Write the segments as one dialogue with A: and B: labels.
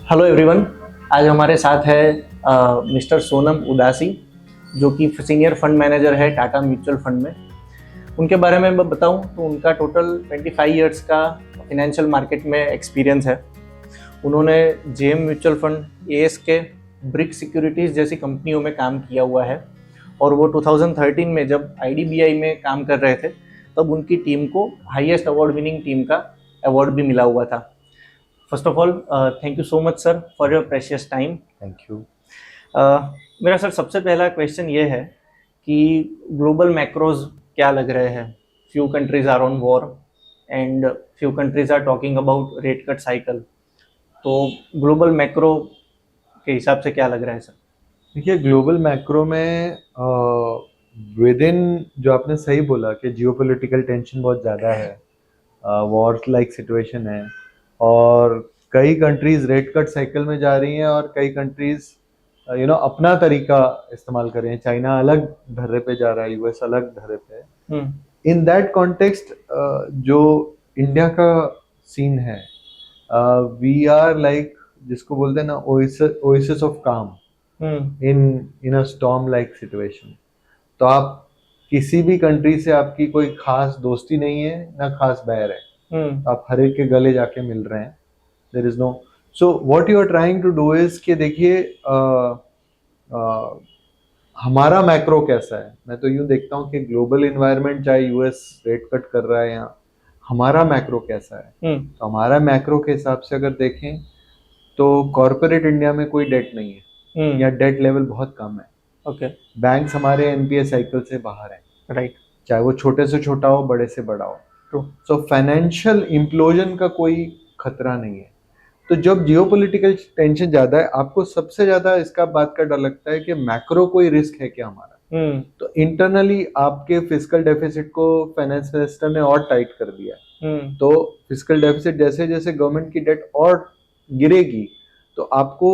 A: Hello everyone. आज हमारे साथ है मिस्टर सोनम उदासी, जो कि सीनियर फंड मैनेजर है टाटा म्यूचुअल फंड में। उनके बारे में मैं बताऊं तो उनका टोटल 25 इयर्स का फिनेंशियल मार्केट में एक्सपीरियंस है। उन्होंने JM mutual fund, ASK, Bric securities जैसी कंपनियों में काम किया हुआ है और वो 2013 में जब आईडीबीआई में काम कर रहे थे तब उनकी टीम को हाईएस्ट अवार्ड विनिंग टीम का अवार्ड भी मिला हुआ था। First of all thank you so much sir for your precious time.
B: Thank you.
A: मेरा सर सबसे पहला क्वेश्चन ये है कि ग्लोबल मैक्रोज क्या लग रहे हैं। Few countries are on war and few countries are talking about rate cut cycle, तो ग्लोबल मैक्रो के हिसाब से क्या लग रहा है सर?
B: देखिए, ग्लोबल मैक्रो में विद इन जो आपने सही बोला कि जियोपॉलिटिकल टेंशन बहुत ज़्यादा है, वॉर लाइक सिचुएशन है और कई कंट्रीज रेट कट साइकिल में जा रही हैं और कई कंट्रीज अपना तरीका इस्तेमाल कर रहे हैं। चाइना अलग धर्रे पे जा रहा है, यूएस अलग धर्रे पे है। इन दैट कॉन्टेक्स्ट जो इंडिया का सीन है, वी आर लाइक जिसको बोलते हैं ना ओएसिस ऑफ काम इन अ स्टॉर्म लाइक सिचुएशन। तो आप किसी भी कंट्री से आपकी कोई खास दोस्ती नहीं है ना खास बैर है, तो आप हर एक के गले जाके मिल रहे हैं। There is no so what you are trying to do is कि देखिए हमारा मैक्रो कैसा है। मैं तो यूं देखता हूँ कि ग्लोबल इन्वायरमेंट चाहे यूएस रेट कट कर रहा है या हमारा मैक्रो कैसा है। तो हमारा मैक्रो के हिसाब से अगर देखें तो कॉर्पोरेट इंडिया में कोई डेट नहीं है या डेट लेवल बहुत कम है।
A: ओके।
B: बैंक्स हमारे एनपीए साइकिल से बाहर हैं,
A: राइट।
B: चाहे वो छोटे से छोटा हो बड़े से बड़ा हो।
A: ट्रू।
B: सो फाइनेंशियल इम्प्लोजन का कोई खतरा नहीं है। तो जब जियोपॉलिटिकल टेंशन ज्यादा है, आपको सबसे ज्यादा इसका बात का डर लगता है कि मैक्रो कोई रिस्क है क्या हमारा। तो इंटरनली आपके फिस्कल डेफिसिट को फाइनेंस मिनिस्टर ने और टाइट कर दिया। तो फिस्कल डेफिसिट जैसे जैसे गवर्नमेंट की डेट और गिरेगी तो आपको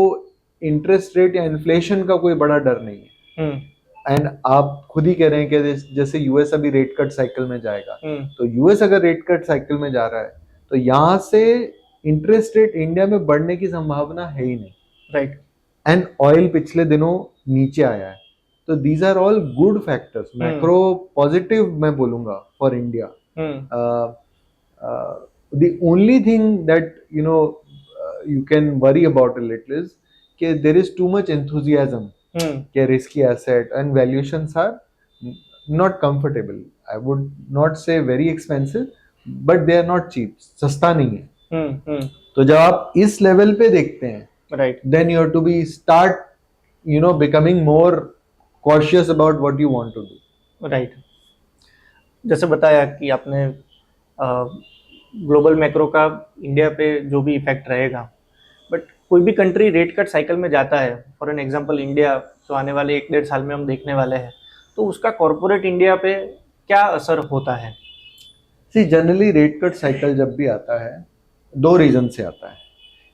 B: इंटरेस्ट रेट या इन्फ्लेशन का कोई बड़ा डर नहीं है। एंड आप खुद ही कह रहे हैं कि जैसे यूएस अभी रेट कट साइकिल में जाएगा, तो यूएस अगर रेट कट साइकिल में जा रहा है तो यहाँ से इंटरेस्ट रेट इंडिया में बढ़ने की संभावना है ही नहीं।
A: राइट।
B: एंड ऑयल पिछले दिनों नीचे आया है। तो these are all good factors, macro positive मैं बोलूंगा for India. The only thing that you can worry about a little is that there is too much enthusiasm कि risky asset and valuations are not comfortable. I would not say very expensive, but they are not cheap. सस्ता नहीं है। तो जब आप इस level पे देखते हैं,
A: right,
B: then you have to be start becoming more cautious about what you want to do.
A: Right. जैसे बताया कि आपने ग्लोबल मैक्रो का इंडिया पे जो भी इफेक्ट रहेगा, बट कोई भी कंट्री रेट कट साइकिल में जाता है, फॉर एन एग्जांपल इंडिया जो आने वाले 1-1.5 साल में हम देखने वाले हैं, तो उसका कॉरपोरेट इंडिया पे क्या असर होता है?
B: See generally rate cut cycle जब भी आता है दो रीजन से आता है।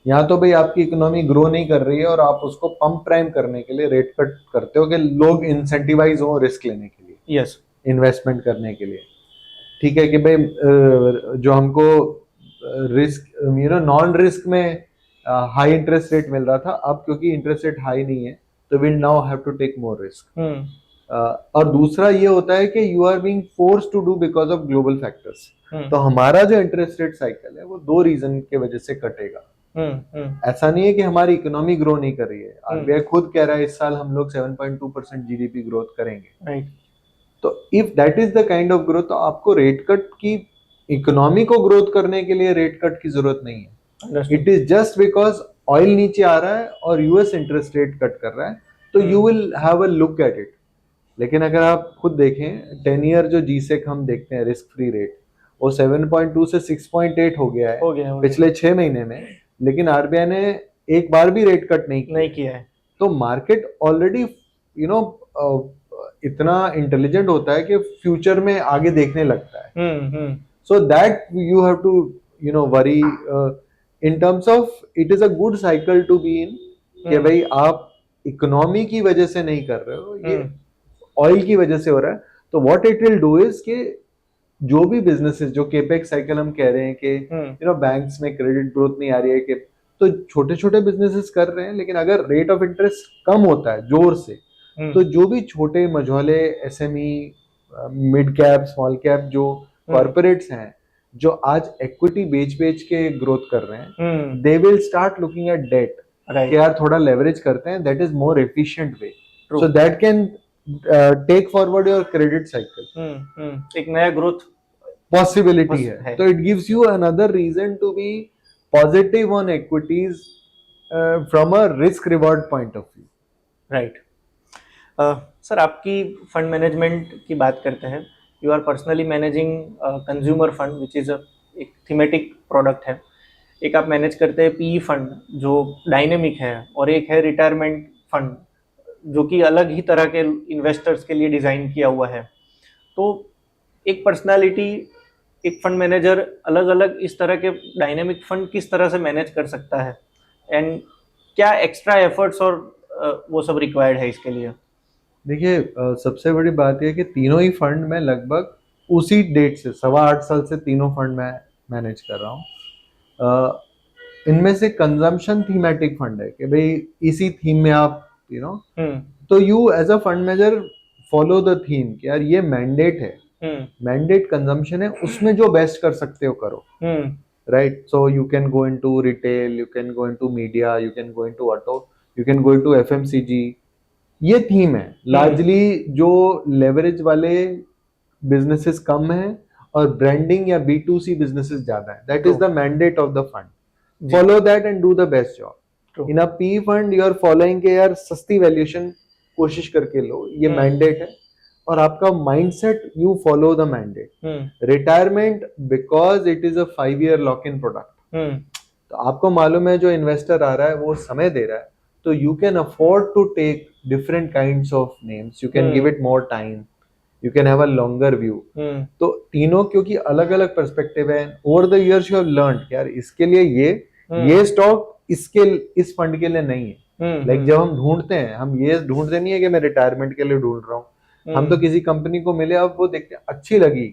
B: या तो भाई आपकी इकोनॉमी ग्रो नहीं कर रही है और आप उसको पंप प्राइम करने के लिए रेट कट करते हो कि लोग इंसेंटिवाइज हो रिस्क लेने के लिए,
A: यस,
B: इन्वेस्टमेंट करने के लिए। ठीक है कि भाई जो हमको रिस्क नॉन रिस्क में हाई इंटरेस्ट रेट मिल रहा था, अब क्योंकि इंटरेस्ट रेट हाई नहीं है तो we now have to take more risk. और दूसरा ये होता है कि you are being force to do because of global factors. तो हमारा जो इंटरेस्ट रेट साइकिल है वो दो रीजन के वजह से कटेगा। ऐसा नहीं है कि हमारी इकोनॉमी ग्रो नहीं कर रही है। आरबीआई खुद कह रहा है इस साल हम लोग 7.2% जीडीपी ग्रोथ करेंगे।
A: राइट।
B: तो if that is the kind of growth, तो आपको रेट कट की, इकोनॉमी को ग्रोथ करने के लिए रेट कट की जरूरत नहीं है। It is just because oil नीचे आ रहा है और यूएस इंटरेस्ट रेट कट कर रहा है, तो you will have a look at it. लेकिन अगर आप खुद देखें 10 ईयर जो जीसेक हम देखते हैं रिस्क फ्री रेट, वो 7.2 से 6.8 हो गया है पिछले 6 महीने में, लेकिन आरबीआई ने एक बार भी रेट कट नहीं किया है। तो मार्केट ऑलरेडी इतना इंटेलिजेंट होता है कि फ्यूचर में आगे देखने लगता है। So that you have to worry in terms of it is a good cycle to be in, कि भाई आप इकोनॉमी की वजह से नहीं कर रहे हो, ये ऑयल की वजह से हो रहा है। तो what it will do is कि जो भी बिजनेसेस जो केपेक्स साइकिल हम कह रहे हैं कि बैंक्स में क्रेडिट ग्रोथ नहीं आ रही है, कि तो छोटे छोटे बिजनेसेस कर रहे हैं, लेकिन अगर रेट ऑफ इंटरेस्ट कम होता है जोर से, तो जो भी छोटे मझोले SME, mid cap, small cap जो कॉर्पोरेट्स हैं, जो आज इक्विटी बेच बेच के ग्रोथ कर रहे हैं, they will start looking at debt, कि यार थोड़ा लेवरेज करते हैं, that is more efficient way, so that can take forward your credit cycle.
A: एक नया ग्रोथ
B: पॉसिबिलिटी है, तो it gives you another reason to be positive on equities from a risk reward point of view.
A: Right sir, आपकी fund management की बात करते हैं। You are personally managing consumer fund which is एक thematic product है। एक आप manage करते हैं पीई फंड जो डायनेमिक है, और एक है रिटायरमेंट फंड जो कि अलग ही तरह के इन्वेस्टर्स के लिए डिज़ाइन किया हुआ है। तो एक पर्सनालिटी, एक फंड मैनेजर अलग अलग इस तरह के डायनेमिक फंड किस तरह से मैनेज कर सकता है, एंड क्या एक्स्ट्रा एफर्ट्स और वो सब रिक्वायर्ड है इसके लिए?
B: देखिए, सबसे बड़ी बात यह कि तीनों ही फंड में लगभग उसी डेट से 7.5 साल से तीनों फंड मैं मैनेज कर रहा हूँ। इनमें से कंजम्पशन थीमेटिक फंड है कि भाई इसी थीम में आप तो you as a fund manager follow the theme कि यार ये मैंडेट है, मैंडेट कंजम्पशन है, उसमें जो बेस्ट कर सकते हो करो, right? So you can go into retail, you can go into media, you can go into auto, you can go into FMCG. ये थीम है लार्जली, जो लेवरेज वाले बिजनेसेस कम है और ब्रांडिंग या B2C बिजनेसेस ज्यादा है। That is the mandate of the fund. Follow that and do the best job. In a P fund you are following के यार सस्ती वैल्यूएशन कोशिश करके लो, ये मैंडेट है, और आपका mindset you follow the mandate. Retirement because it is a 5 year lock in product, तो आपको मालूम है जो इन्वेस्टर आ रहा है वो समय दे रहा है, तो you can afford to take different kinds of names, you can give it more time, you can have a longer view। तो तीनों क्योंकि अलग अलग पर्सपेक्टिव है, over the years you have learned यार इसके लिए ये स्टॉक इसके इस फंड के लिए नहीं है। लाइक जब हम ढूंढते हैं, हम ये ढूंढते नहीं है कि मैं रिटायरमेंट के लिए ढूंढ रहा हूँ, हम तो किसी कंपनी को मिले, अब वो देखते हैं अच्छी लगी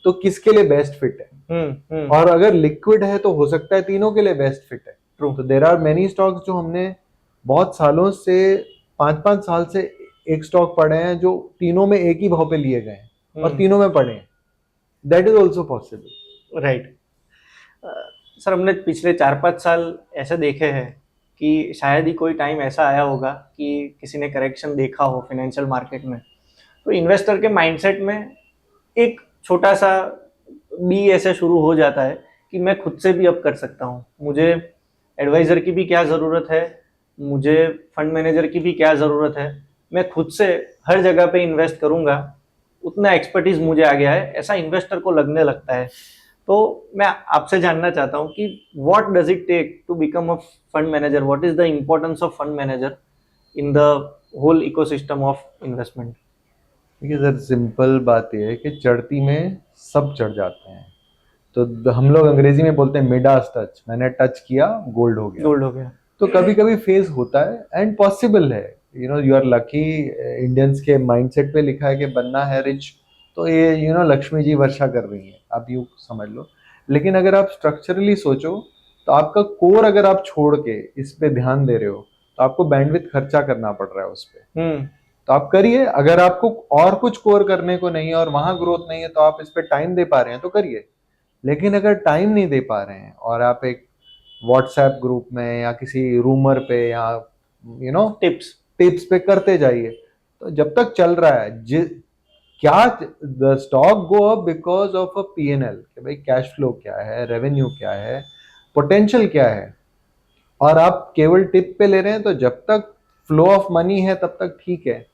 B: तो किसके लिए बेस्ट फिट है, और अगर लिक्विड है तो हो सकता है तीनों के लिए बेस्ट फिट है। तो देयर आर मेनी स्टॉक्स जो हमने बहुत सालों से 5-5 साल से एक स्टॉक पड़े हैं जो तीनों में एक ही भाव पे लिए गए हैं और तीनों में पड़े हैं। That is also possible,
A: right? Sir, हमने पिछले 4-5 साल ऐसे देखे हैं कि शायद ही कोई टाइम ऐसा आया होगा कि किसी ने करेक्शन देखा हो फाइनेंशियल मार्केट में, तो इन्वेस्टर के माइंडसेट में एक छोटा सा बी ऐसे शुरू हो जाता है कि मैं खुद से भी अब कर सकता हूँ, मुझे एडवाइज़र की भी क्या ज़रूरत है, मुझे फंड मैनेजर की भी क्या ज़रूरत है, मैं खुद से हर जगह पे इन्वेस्ट करूँगा, उतना एक्सपर्टीज़ मुझे आ गया है, ऐसा इन्वेस्टर को लगने लगता है। तो मैं आपसे जानना चाहता हूँ कि what does it take to become a fund manager, what is the importance of fund manager in the whole ecosystem of investment?
B: देखिए सर, सिंपल बात यह है कि चढ़ती में सब चढ़ जाते हैं, तो हम लोग अंग्रेजी में बोलते हैं मिडास टच, मैंने टच किया गोल्ड हो गया। तो कभी कभी फेज होता है एंड पॉसिबल है, यू आर लकी। इंडियंस के माइंडसेट पे लिखा है कि बनना है रिच, तो ये लक्ष्मी जी वर्षा कर रही है, आप यूँ समझ लो। लेकिन अगर आप स्ट्रक्चरली सोचो तो आपका कोर अगर आप छोड़ के इस पे ध्यान दे रहे हो तो आपको बैंडविड्थ खर्चा करना पड़ रहा है उस पर, तो आप करिए। अगर आपको और कुछ कोर करने को नहीं है और वहां ग्रोथ नहीं है तो आप इस पे टाइम दे पा रहे हैं तो करिए। लेकिन अगर टाइम नहीं दे पा रहे हैं और आप एक व्हाट्सएप ग्रुप में या किसी रूमर पे या टिप्स पे करते जाइए, तो जब तक चल रहा है क्या the stock go up because of a P&L, कि भाई कैश फ्लो क्या है, रेवेन्यू क्या है, पोटेंशियल क्या है, और आप केवल टिप पे ले रहे हैं, तो जब तक फ्लो ऑफ मनी है तब तक ठीक है।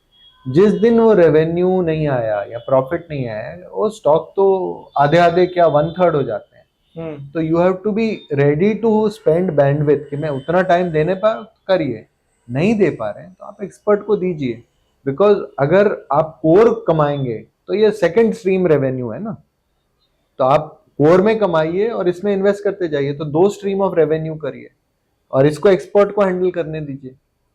B: जिस दिन वो रेवेन्यू नहीं आया या प्रॉफिट नहीं आया, वो स्टॉक तो आधे आधे क्या 1/3 हो जाते हैं। तो you have to be ready to spend bandwidth कि मैं उतना टाइम देने पर करिए। नहीं दे पा रहे हैं तो आप एक्सपर्ट को दीजिए, बिकॉज अगर आप कोर कमाएंगे तो ये सेकंड स्ट्रीम रेवेन्यू है ना, तो आप कोर में कमाइए और इसमें इन्वेस्ट करते जाइए, तो 2 स्ट्रीम ऑफ रेवेन्यू करिए और इसको एक्सपर्ट को हैंडल करने दीजिए।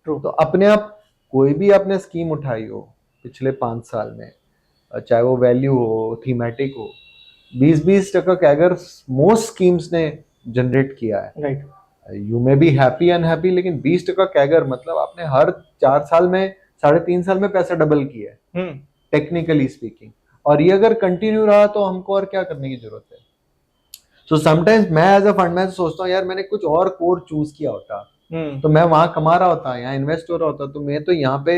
B: तो अपने आप कोई भी आपने स्कीम उठाई हो पिछले 5 साल में, चाहे वो वैल्यू हो, थीमेटिक हो, 20-20% कैगर मोस्ट स्कीम्स ने जनरेट किया है,
A: right?
B: You may be happy unhappy, लेकिन 20% कैगर मतलब आपने हर 4 साल में 3.5 साल में पैसा डबल किया है टेक्निकली स्पीकिंग। और ये अगर कंटिन्यू रहा तो हमको और क्या करने की जरूरत है। सो समटाइम्स मैं एज अ फंड मैनेजर सोचता हूँ यार मैंने कुछ और कोर चूज किया होता तो मैं वहां कमा रहा होता, यहाँ इन्वेस्ट हो रहा होता, तो मैं तो यहाँ पे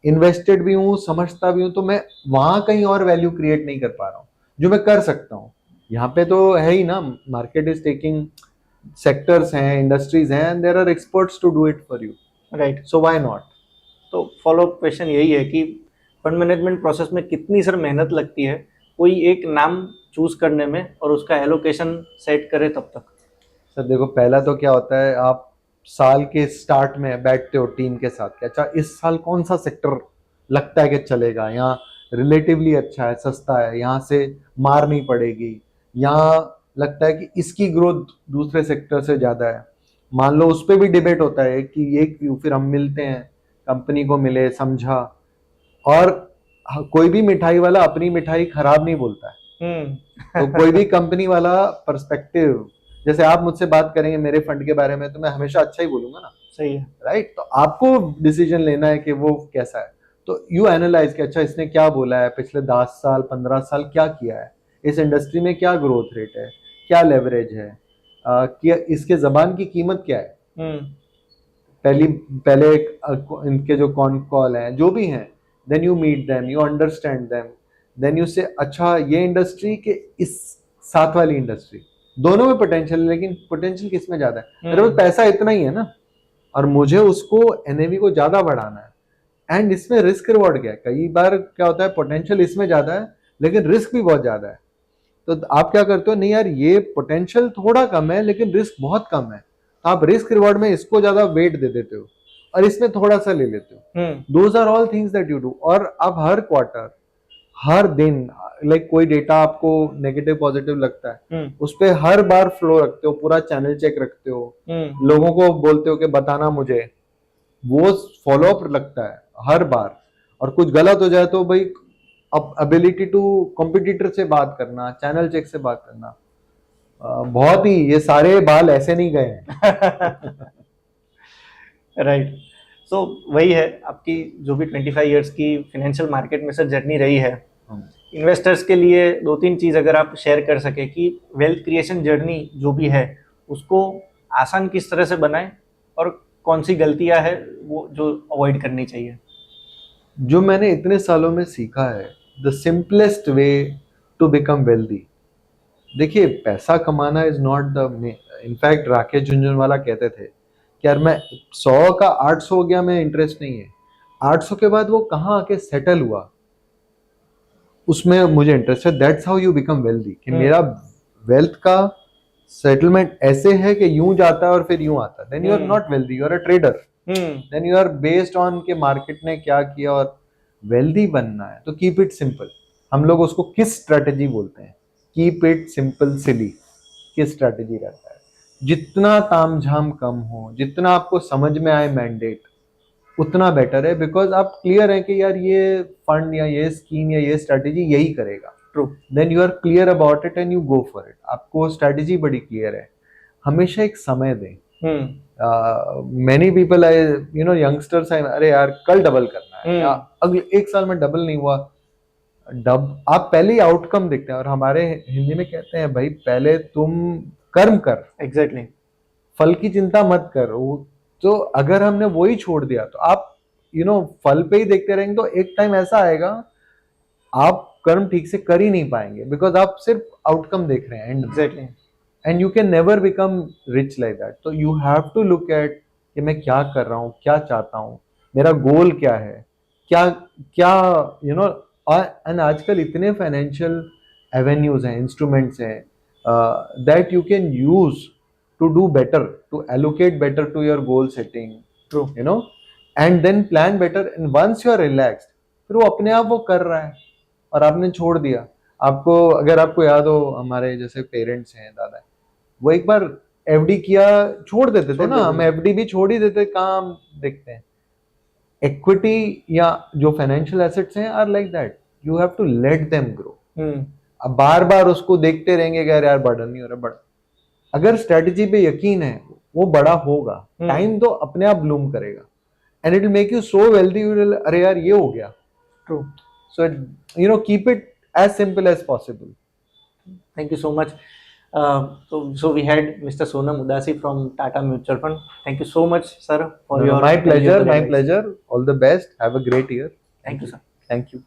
B: इन्वेस्टेड भी हूँ, समझता भी हूँ, तो मैं वहां कहीं और वैल्यू क्रिएट नहीं कर पा रहा हूँ जो मैं कर सकता हूँ। यहाँ पे तो है ही ना, मार्केट इज टेकिंग, सेक्टर्स हैं, इंडस्ट्रीज हैं, and there are experts to do it for you,
A: right.
B: So why not.
A: तो फॉलो अप क्वेश्चन यही है कि फंड मैनेजमेंट प्रोसेस में कितनी सर मेहनत लगती है कोई एक नाम चूज करने में और उसका एलोकेशन सेट करे तब तक?
B: सर देखो, पहला तो क्या होता है, आप साल के स्टार्ट में बैठते हो टीम के साथ कि अच्छा इस साल कौन सा सेक्टर लगता है कि चलेगा, यहाँ रिलेटिवली अच्छा है, सस्ता है, यहाँ से मार नहीं पड़ेगी, यहाँ लगता है कि इसकी ग्रोथ दूसरे सेक्टर से ज्यादा है। मान लो उस पर भी डिबेट होता है कि एक व्यू, फिर हम मिलते हैं, कंपनी को मिले, समझा, और कोई भी मिठाई वाला अपनी मिठाई खराब नहीं बोलता है। तो कोई भी कंपनी वाला पर्सपेक्टिव, जैसे आप मुझसे बात करेंगे मेरे फंड के बारे में तो मैं हमेशा अच्छा ही बोलूंगा ना,
A: सही है,
B: राइट। तो आपको डिसीजन लेना है कि वो कैसा है, तो यू एनालाइज कि अच्छा इसने क्या बोला है, पिछले 10 साल 15 साल क्या किया है, इस इंडस्ट्री में क्या ग्रोथ रेट है, क्या लेवरेज है, क्या इसके जबान की कीमत क्या है। पहले इनके जो कॉन कॉल हैं जो भी हैं, then you meet them, you understand them, then you say अच्छा ये इंडस्ट्री के इस साथ वाली इंडस्ट्री, दोनों में पोटेंशियल है, लेकिन पोटेंशियल किस में ज्यादा है, मेरे पास पैसा इतना ही है ना, और मुझे उसको एनएवी को ज्यादा बढ़ाना है, एंड इसमें रिस्क रिवॉर्ड क्या है, कई बार क्या होता है पोटेंशियल इसमें ज्यादा है लेकिन रिस्क भी बहुत ज्यादा है, तो आप क्या करते हो, नहीं यार ये पोटेंशियल थोड़ा कम है लेकिन रिस्क बहुत कम है, तो आप रिस्क रिवॉर्ड में इसको ज्यादा वेट दे देते हो और इसमें थोड़ा सा ले लेते हो। Those are all things that you do. और आप हर क्वार्टर, हर दिन, लाइक कोई डेटा आपको नेगेटिव पॉजिटिव लगता है उस पर हर बार फ्लो रखते हो, पूरा चैनल चेक रखते हो, लोगों को बोलते हो कि बताना मुझे, वो फॉलो अप लगता है हर बार। और कुछ गलत हो जाए तो भाई अब एबिलिटी टू कॉम्पिटिटर से बात करना, चैनल चेक से बात करना, बहुत ही, ये सारे बाल ऐसे नहीं गए हैं।
A: राइट। सो वही है आपकी जो भी 25 इयर्स की फाइनेंशियल मार्केट में सर जर्नी रही है, इन्वेस्टर्स के लिए 2-3 चीज़ अगर आप शेयर कर सके कि वेल्थ क्रिएशन जर्नी जो भी है उसको आसान किस तरह से बनाएं और कौन सी गलतियां है वो जो अवॉइड करनी चाहिए।
B: जो मैंने इतने सालों में सीखा है, the simplest way to become wealthy, देखिए पैसा कमाना is not the, in fact Rakesh Jhunjhunwala कहते थे कि यार मैं 100 का 800 हो गया, मैं इंटरेस्ट नहीं है, 800 के बाद वो कहाँ आके सेटल हुआ उसमें मुझे इंटरेस्ट है। That's how you become wealthy, कि मेरा वेल्थ का सेटलमेंट ऐसे है कि यूं जाता है और फिर यूं आता है, then you are not wealthy, you are a trader, then you are based on के मार्केट ने क्या किया। और वेल्दी बनना है तो कीप इट सिंपल, हम लोग उसको किस स्ट्रेटेजी बोलते हैं, कीप इट सिंपल सिली, किस स्ट्रेटेजी रहता है, जितना तामझाम कम हो, जितना आपको समझ में आए मैंडेट उतना बेटर है, बिकॉज आप क्लियर है कि यार ये फंड या ये स्कीम या ये स्ट्रेटेजी यही करेगा,
A: true,
B: then you are clear about it and you go for it. आपको स्ट्रेटेजी बड़ी क्लियर है, हमेशा एक समय दें। Many people I, you know, youngsters है, अरे यार कल डबल करना है, या अगले 1 साल में डबल नहीं हुआ, आप पहले ही आउटकम देखते हैं, और हमारे हिंदी में कहते हैं भाई पहले तुम कर्म कर,
A: एग्जैक्टली,
B: फल की चिंता मत कर। तो अगर हमने वही छोड़ दिया तो आप फल पे ही देखते रहेंगे तो एक टाइम ऐसा आएगा आप कर्म ठीक से कर ही नहीं पाएंगे, बिकॉज आप सिर्फ आउटकम देख रहे हैं,
A: exactly,
B: and you can never become rich like that. तो you have to look at कि मैं क्या कर रहा हूँ, क्या चाहता हूँ, मेरा गोल क्या है, क्या क्या एंड आजकल इतने फाइनेंशियल एवेन्यूज हैं, इंस्ट्रूमेंट्स हैं, that you can use to do better, to allocate better to your goal setting,
A: true,
B: and then plan better, and once you are relaxed, फिर वो अपने आप वो कर रहा है और आपने छोड़ दिया। आपको अगर आपको याद हो, हमारे जैसे पेरेंट्स हैं, दादा, वो एक बार एफडी किया, छोड़ देते थे ना, हम एफडी भी छोड़ ही देते, काम देखते हैं। इक्विटी या जो फाइनेंशियल एसेट्स हैं or like that, you have to let them grow. अब बार बार उसको देखते रहेंगे कि यार बर्डन नहीं हो रहा, बट अगर स्ट्रेटजी पे यकीन है, वो बड़ा होगा, टाइम तो अपने आप ब्लूम करेगा and it will make you so wealthy, अरे यार ये हो गया।
A: True.
B: So you know keep it as simple as possible.
A: Thank you so much. So we had Mr. Sonam Udasi from Tata Mutual Fund. Thank you so much, sir, for your
B: My pleasure,
A: valuable
B: my
A: advice.
B: pleasure. All the best. Have a great year.
A: Thank you, sir.
B: Thank you.